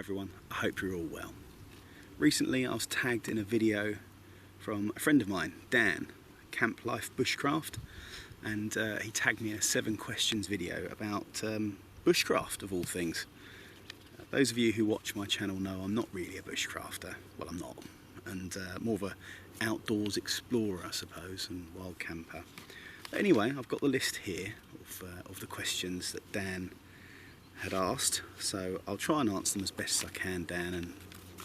everyone, I hope you're all well. Recently I was tagged in a video from a friend of mine, Dan, Camp Life Bushcraft, and he tagged me in a 7 questions video about bushcraft of all things. Those of you who watch my channel know I'm not really a bushcrafter, well I'm not, and more of an outdoors explorer I suppose, and wild camper. But anyway, I've got the list here of the questions that Dan had asked, so I'll try and answer them as best as I can, Dan, and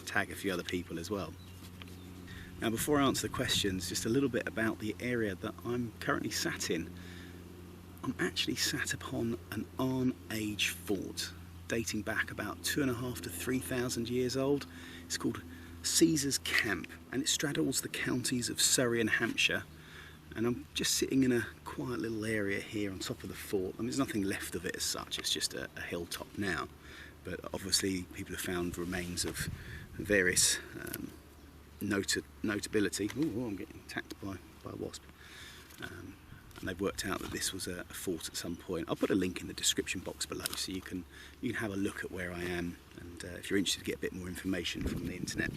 tag a few other people as well. Now before I answer the questions, just a little bit about the area that I'm currently sat in. I'm actually sat upon an Iron Age fort dating back about 2,500 to 3,000 years old. It's called Caesar's Camp and it straddles the counties of Surrey and Hampshire. And I'm just sitting in a quiet little area here on top of the fort. I mean, there's nothing left of it as such, it's just a hilltop now. But obviously people have found remains of various notability. Ooh, I'm getting attacked by a wasp. And they've worked out that this was a fort at some point. I'll put a link in the description box below so you can have a look at where I am, and if you're interested to get a bit more information from the internet.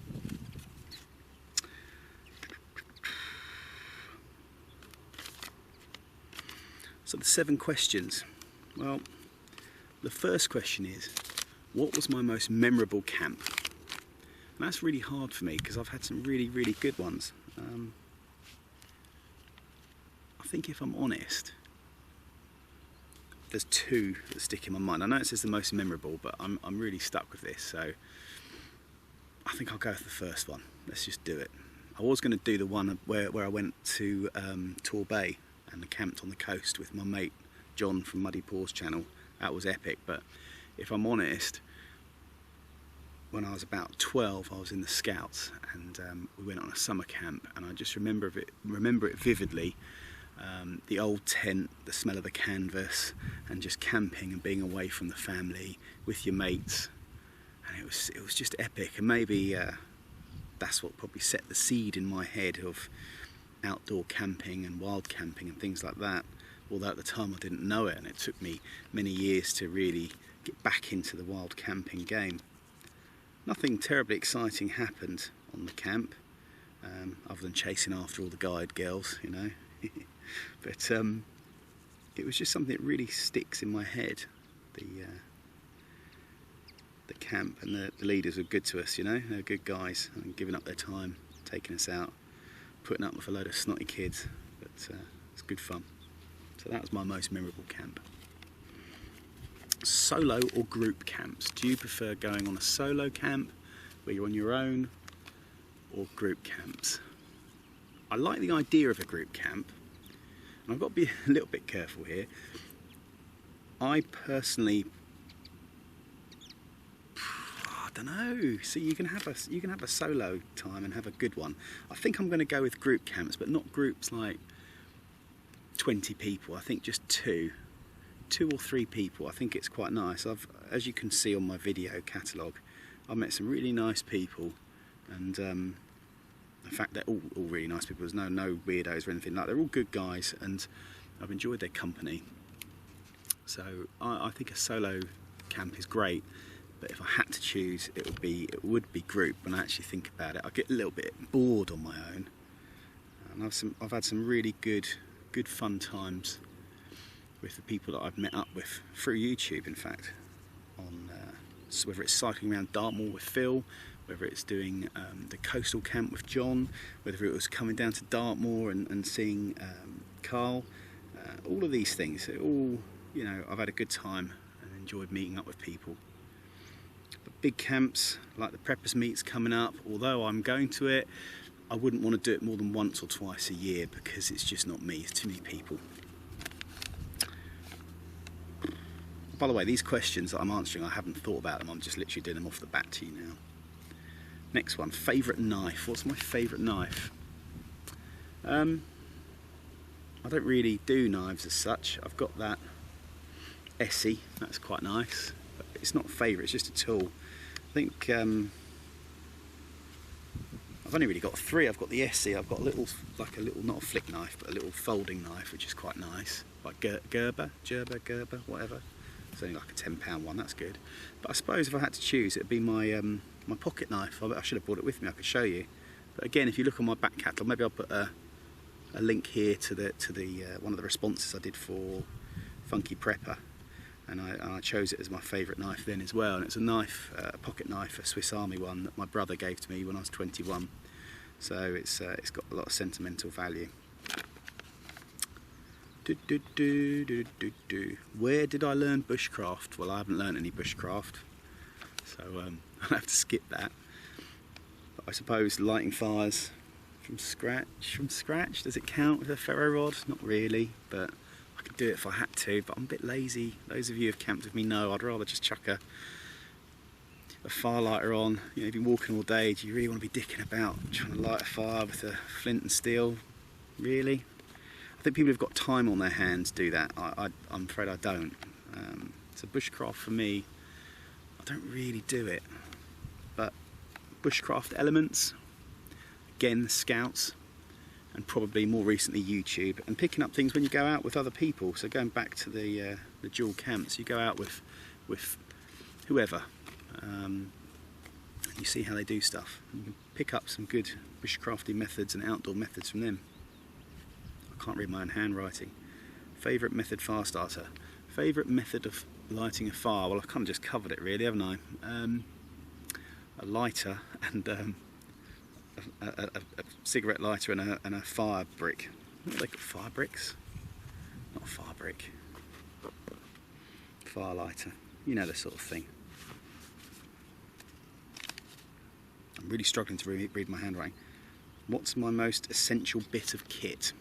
So the 7 questions. Well, the first question is, what was my most memorable camp? And that's really hard for me because I've had some really, really good ones. I think if I'm honest, there's 2 that stick in my mind. I know it says the most memorable, but I'm really stuck with this, so I think I'll go for the first one. Let's just do it. I was going to do the one where I went to Torbay and camped on the coast with my mate John from Muddy Paws channel. That was epic, but if I'm honest, when I was about 12 I was in the Scouts, and we went on a summer camp, and I just remember it vividly. The old tent, the smell of the canvas, and just camping and being away from the family with your mates, and it was just epic. And maybe that's what probably set the seed in my head of outdoor camping and wild camping and things like that, although at the time I didn't know it, and it took me many years to really get back into the wild camping game. Nothing terribly exciting happened on the camp, other than chasing after all the guide girls, you know. But it was just something that really sticks in my head. The camp, and the leaders were good to us, you know. They were good guys, and giving up their time, taking us out, putting up with a load of snotty kids, but it's good fun. So that was my most memorable camp. Solo or group camps? Do you prefer going on a solo camp where you're on your own, or group camps? I like the idea of a group camp, and I've got to be a little bit careful here. I personally, I don't know. See, you can have a solo time and have a good one. I think I'm going to go with group camps, but not groups like 20 people. I think just 2 or 3 people. I think it's quite nice. As you can see on my video catalogue, I've met some really nice people, and in fact they're all really nice people. There's no weirdos or anything like that. They're all good guys, and I've enjoyed their company. So I think a solo camp is great, but if I had to choose, it would be group. When I actually think about it, I get a little bit bored on my own, and I've had some really good fun times with the people that I've met up with through YouTube, in fact, on so whether it's cycling around Dartmoor with Phil, whether it's doing the coastal camp with John, whether it was coming down to Dartmoor and seeing Carl, all of these things, you know, I've had a good time and enjoyed meeting up with people. But big camps like the Preppers Meets coming up, although I'm going to it, I wouldn't want to do it more than once or twice a year because it's just not me, it's too many people. By the way, these questions that I'm answering, I haven't thought about them, I'm just literally doing them off the bat to you now. Next one, favourite knife. What's my favourite knife? I don't really do knives as such. I've got that Izzy, that's quite nice, but it's not a favourite, it's just a tool. I think I've only really got 3. I've got the Izzy, I've got a little, not a flick knife, but a little folding knife, which is quite nice, like Gerber, whatever. It's only like a £10 one, that's good. But I suppose if I had to choose, it'd be my my pocket knife. I should have brought it with me, I could show you. But again, if you look on my back catalogue, maybe I'll put a link here to the one of the responses I did for Funky Prepper, and I chose it as my favourite knife then as well. And it's a knife, a pocket knife, a Swiss Army one that my brother gave to me when I was 21. So it's got a lot of sentimental value. Where did I learn bushcraft? Well, I haven't learned any bushcraft, so I'll have to skip that. But I suppose lighting fires from scratch, does it count with a ferro rod? Not really, but I could do it if I had to, but I'm a bit lazy. Those of you who have camped with me know I'd rather just chuck a fire lighter on. You know, you've been walking all day, do you really want to be dicking about trying to light a fire with a flint and steel? Really? I think people who've got time on their hands do that. I'm afraid I don't. So bushcraft for me, I don't really do it. But bushcraft elements, again, scouts, and probably more recently YouTube, and picking up things when you go out with other people. So going back to the dual camps, you go out with whoever, and you see how they do stuff. You can pick up some good bushcrafting methods and outdoor methods from them. I can't read my own handwriting. Favourite method fire starter. Favourite method of lighting a fire. Well, I've kind of just covered it really, haven't I? A lighter and a cigarette lighter and a fire brick. What are they called? Fire bricks? Not a fire brick. Fire lighter. You know, the sort of thing. I'm really struggling to read my handwriting. What's my most essential bit of kit?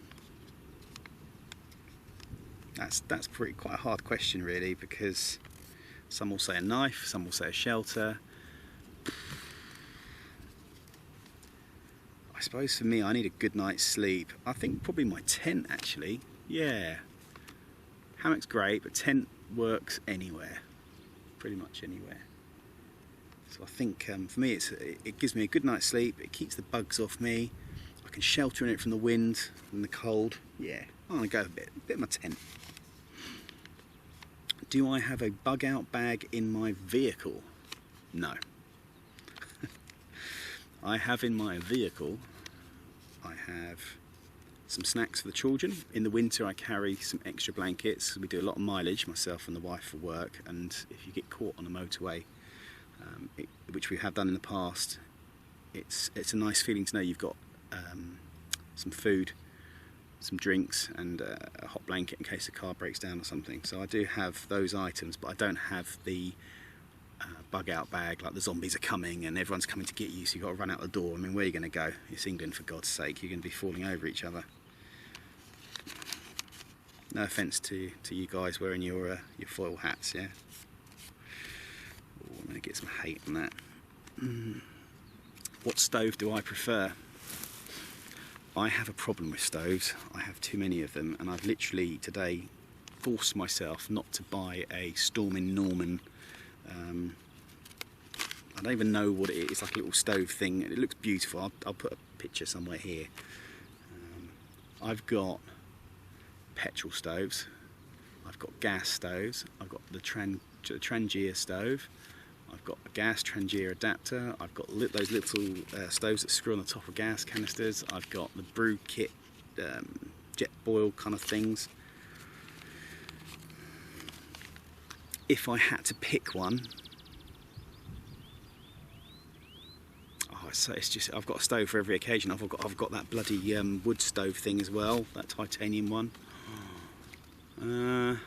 That's quite a hard question really, because some will say a knife, some will say a shelter. I suppose for me, I need a good night's sleep. I think probably my tent actually. Yeah, hammock's great, but tent works anywhere, pretty much anywhere. So I think for me, it gives me a good night's sleep. It keeps the bugs off me. I can shelter in it from the wind and the cold. Yeah, I'm gonna go a bit of my tent. Do I have a bug out bag in my vehicle? No. I have in my vehicle, I have some snacks for the children. In the winter I carry some extra blankets. We do a lot of mileage, myself and the wife, for work, and if you get caught on the motorway, which we have done in the past, it's a nice feeling to know you've got some food, some drinks and a hot blanket in case the car breaks down or something. So I do have those items, but I don't have the bug out bag, like the zombies are coming and everyone's coming to get you, so you've got to run out the door. I mean, where are you going to go? It's England, for God's sake. You're going to be falling over each other. No offence to you guys wearing your foil hats, yeah? Oh, I'm going to get some hate on that. What stove do I prefer? I have a problem with stoves. I have too many of them, and I've literally today forced myself not to buy a Stormin Norman. I don't even know what it is. It's like a little stove thing. It looks beautiful. I'll put a picture somewhere here. I've got petrol stoves. I've got gas stoves. I've got the Trangia stove. I've got a gas Trangia adapter. I've got those little stoves that screw on the top of gas canisters. I've got the brew kit, jet boil kind of things. If I had to pick one, so it's just, I've got a stove for every occasion. I've got that bloody wood stove thing as well, that titanium one. I'll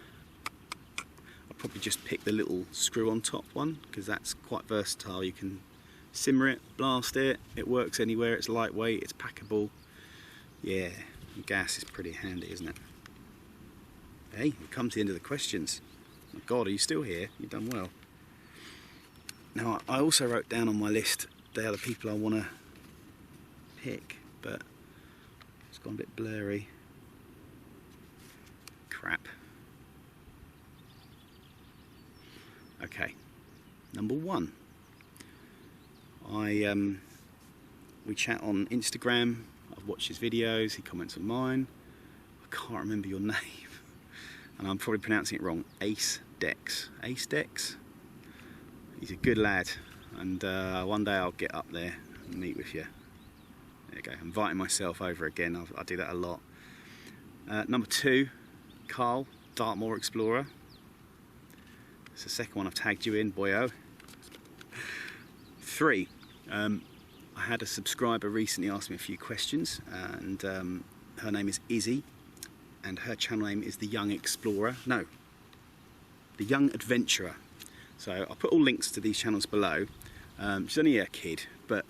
probably just pick the little screw on top one, because that's quite versatile. You can simmer it, blast it, it works anywhere, it's lightweight, it's packable. Yeah, gas is pretty handy, isn't it? Hey, we've come to the end of the questions. Oh God, are you still here? You've done well. Now, I also wrote down on my list the other people I want to pick, but it's gone a bit blurry. Crap. Okay, number one. We chat on Instagram. I've watched his videos. He comments on mine. I can't remember your name. and I'm probably pronouncing it wrong, Acedecs. Acedecs? He's a good lad, and one day I'll get up there and meet with you. There you go, inviting myself over again, I do that a lot. Number 2, Carl, Dartmoor Explorer. It's the second one I've tagged you in, boyo. 3, I had a subscriber recently ask me a few questions, and her name is Izzy, and her channel name is The Young Explorer. No, The Young Adventurer. So I'll put all links to these channels below. She's only a kid, but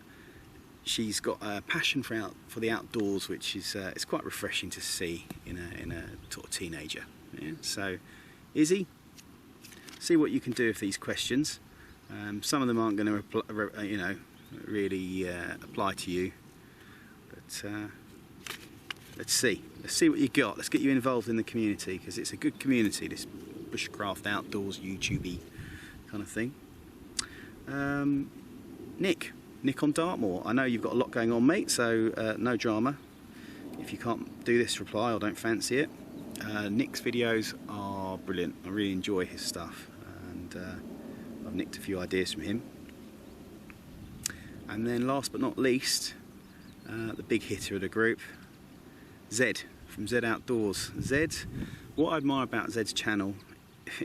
she's got a passion for the outdoors, which is it's quite refreshing to see in a sort of teenager. Yeah? So, Izzy, see what you can do with these questions. Some of them aren't going to, really apply to you, but let's see what you got. Let's get you involved in the community, because it's a good community, this bushcraft outdoors YouTube-y kind of thing. Nick on Dartmoor, I know you've got a lot going on, mate, so no drama if you can't do this reply or don't fancy it. Nick's videos are brilliant. I really enjoy his stuff, and I've nicked a few ideas from him. And then last but not least, the big hitter of the group, Zed from Zed Outdoors. Zed, what I admire about Zed's channel,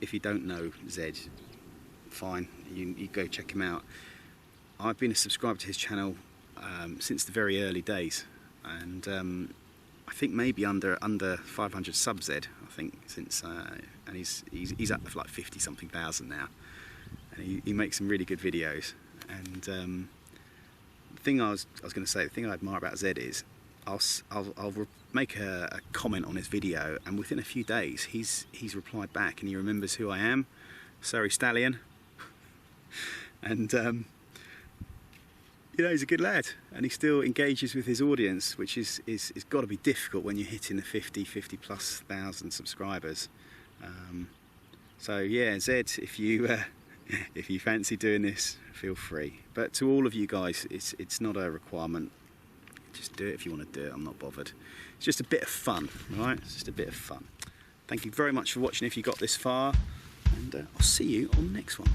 if you don't know Zed, fine, you go check him out. I've been a subscriber to his channel since the very early days, and I think maybe under 500 subs, Zed, I think, since and he's up to like 50 something thousand now, and he makes some really good videos. And the thing I was going to say, the thing I admire about Zed is I'll make a comment on his video, and within a few days he's replied back, and he remembers who I am, Surrey Stallion, and he's a good lad, and he still engages with his audience, which is got to be difficult when you're hitting the 50 plus thousand subscribers. So yeah, Zed, if you fancy doing this, feel free. But to all of you guys, it's not a requirement. Just do it if you want to do it. I'm not bothered. It's just a bit of fun, right? It's just a bit of fun. Thank you very much for watching if you got this far, and I'll see you on the next one.